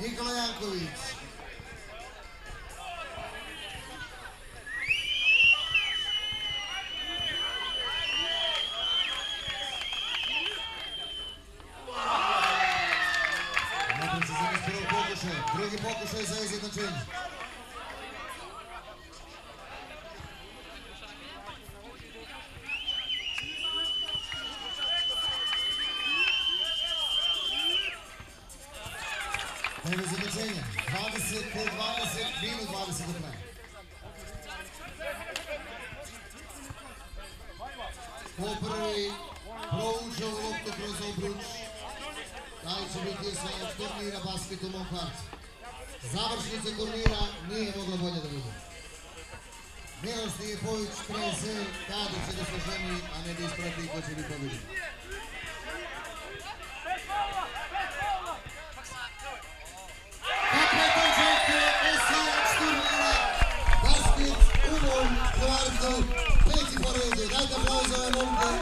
Nikola Janković. Neprecizan iz prvog pokušaja, drugi pokušaj za izjednačenje. Evo izjednačenje, 20-20, minut 20 do kraja. Po prvi proučao loptu kroz obruč. Taj će biti osvajač turnira basket u mom kvartu. Završnica turnira nije mogla bolje da bude. Miloš Stijepović preser, kada će da se ženi, a ne da isprati ko će biti pobjedi. Basket u mom kvartu, peti po redu, dajte aplauz za ove momke.